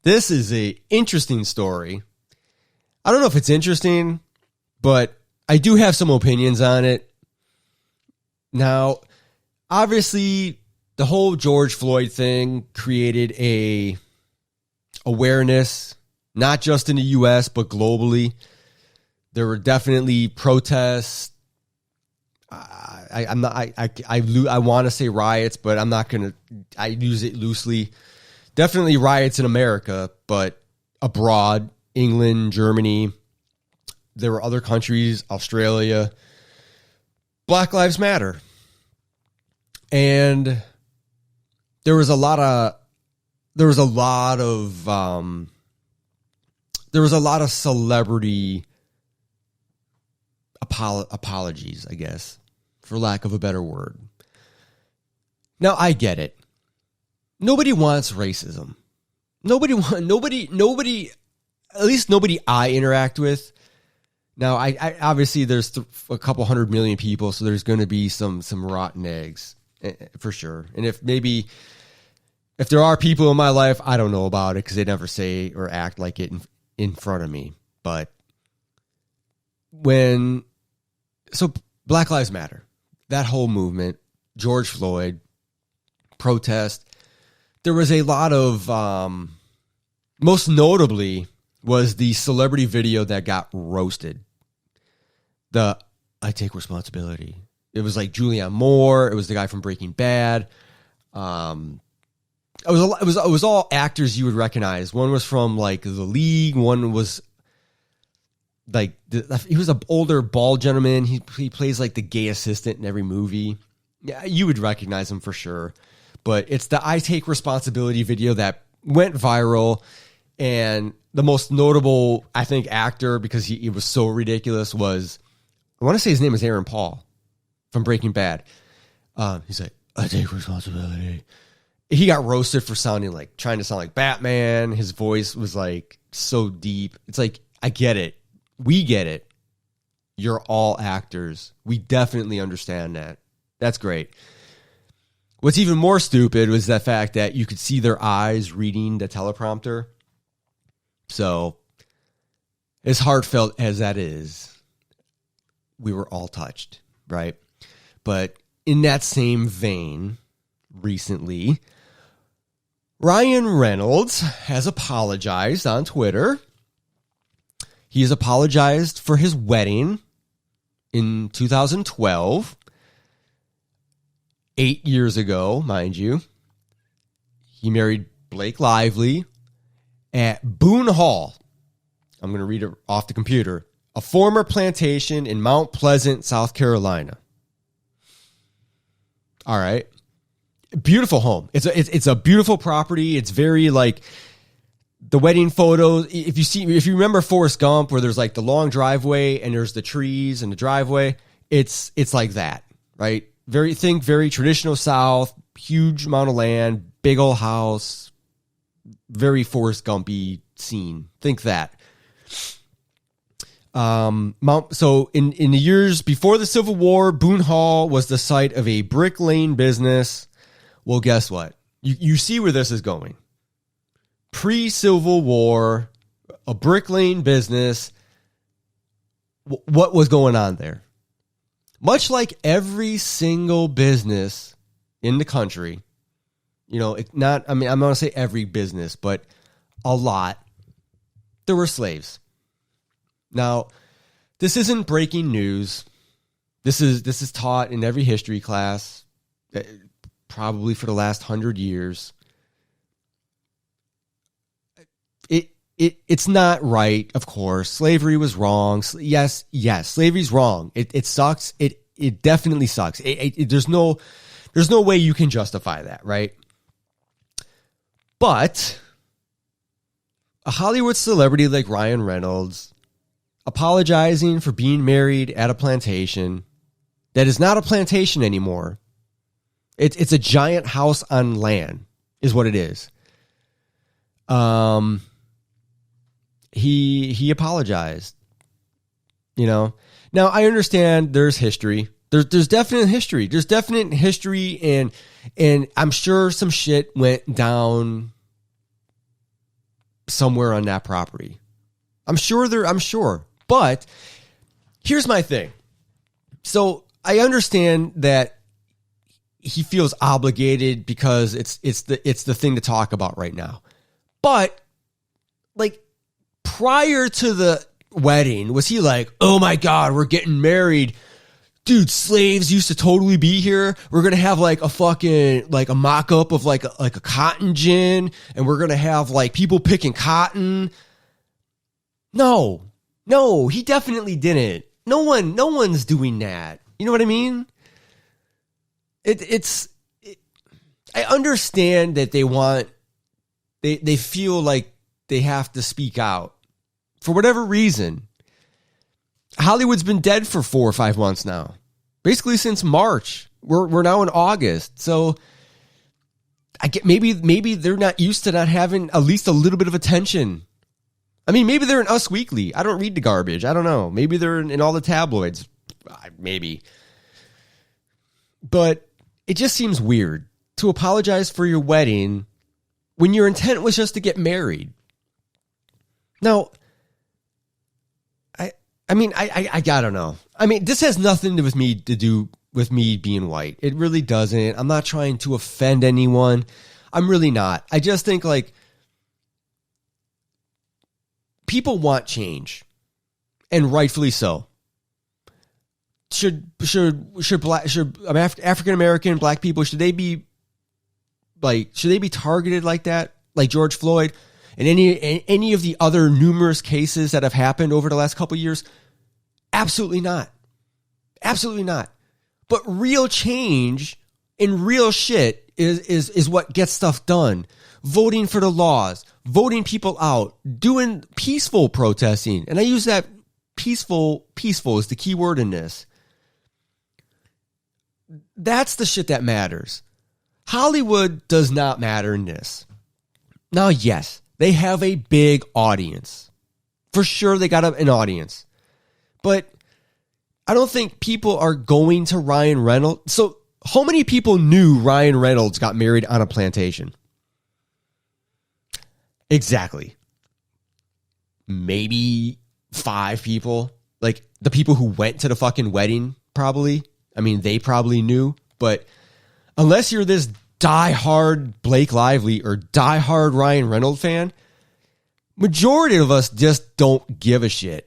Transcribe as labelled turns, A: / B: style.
A: This is a interesting story. I don't know if it's interesting, but I do have some opinions on it. Now, obviously, the whole George Floyd thing created a awareness, not just in the U.S., but globally. There were definitely protests. I want to say riots, but I'm not going to. I use it loosely. Definitely riots in America, but abroad, England, Germany. There were other countries, Australia. Black Lives Matter. And there was a lot of celebrity apologies, I guess, for lack of a better word. Now, I get it. Nobody wants racism. Nobody, at least nobody I interact with. Now, I obviously there's a couple 100 million people, so there's going to be some rotten eggs for sure. And if there are people in my life, I don't know about it because they never say or act like it in front of me. But so Black Lives Matter, that whole movement, George Floyd, protest, there was a lot of, most notably was the celebrity video that got roasted. I take responsibility. It was like Julianne Moore. It was the guy from Breaking Bad. It was all actors you would recognize. One was from like The League. One was like he was an older bald gentleman. He plays like the gay assistant in every movie. Yeah, you would recognize him for sure. But it's the I Take Responsibility video that went viral. And the most notable, I think, actor, because he was so ridiculous, was, I want to say his name is Aaron Paul from Breaking Bad. He's like, I take responsibility. He got roasted for trying to sound like Batman. His voice was like so deep. It's like, I get it. We get it. You're all actors. We definitely understand that. That's great. What's even more stupid was the fact that you could see their eyes reading the teleprompter. So, as heartfelt as that is, we were all touched, right? But in that same vein, recently, Ryan Reynolds has apologized on Twitter. He has apologized for his wedding in 2012. 8 years ago, mind you. He married Blake Lively at Boone Hall. I'm going to read it off the computer. A former plantation in Mount Pleasant, South Carolina. All right. Beautiful home. It's a beautiful property. It's very like the wedding photos. If you remember Forrest Gump, where there's like the long driveway and there's the trees and the driveway, it's like that, right? Very traditional South, huge amount of land, big old house, very Forrest Gumpy scene. Think that. So in the years before the Civil War, Boone Hall was the site of a brick lane business. Well, guess what? You see where this is going. Pre-Civil War, a brick lane business. What was going on there? Much like every single business in the country, I'm going to say every business, but a lot, there were slaves. Now, this isn't breaking news. This is taught in every history class, probably for the last 100 years. It's not right, of course. Slavery was wrong. Yes, slavery's wrong. It sucks. It definitely sucks. There's no way you can justify that, right? But a Hollywood celebrity like Ryan Reynolds apologizing for being married at a plantation that is not a plantation anymore. It's a giant house on land, is what it is. He apologized. Now I understand there's history. There's definite history. There's definite history, and I'm sure some shit went down somewhere on that property. I'm sure. But here's my thing. So I understand that he feels obligated because it's the thing to talk about right now. But like prior to the wedding, was he like, "Oh my God, we're getting married. Dude, slaves used to totally be here. We're going to have like a fucking, like a mock-up of like a cotton gin, and we're going to have like people picking cotton." No, he definitely didn't. No one's doing that. You know what I mean? I understand that they feel like they have to speak out for whatever reason. Hollywood's been dead for 4 or 5 months now, basically since March. We're now in August, so I get maybe they're not used to not having at least a little bit of attention. I mean, maybe they're in Us Weekly. I don't read the garbage. I don't know. Maybe they're in all the tabloids. Maybe, but it just seems weird to apologize for your wedding when your intent was just to get married. Now, I don't know. I mean, this has nothing to do with me being white. It really doesn't. I'm not trying to offend anyone. I'm really not. I just think like people want change, and rightfully so. Should African American black people, should they be targeted like that, like George Floyd? And any of the other numerous cases that have happened over the last couple of years? Absolutely not. Absolutely not. But real change and real shit is what gets stuff done. Voting for the laws, voting people out, doing peaceful protesting. And I use that peaceful is the key word in this. That's the shit that matters. Hollywood does not matter in this. Now, yes, they have a big audience. For sure, they got an audience. But I don't think people are going to Ryan Reynolds. So how many people knew Ryan Reynolds got married on a plantation? Exactly. Maybe 5 people. Like the people who went to the fucking wedding, probably. I mean, they probably knew. But unless you're this diehard Blake Lively or diehard Ryan Reynolds fan, majority of us just don't give a shit.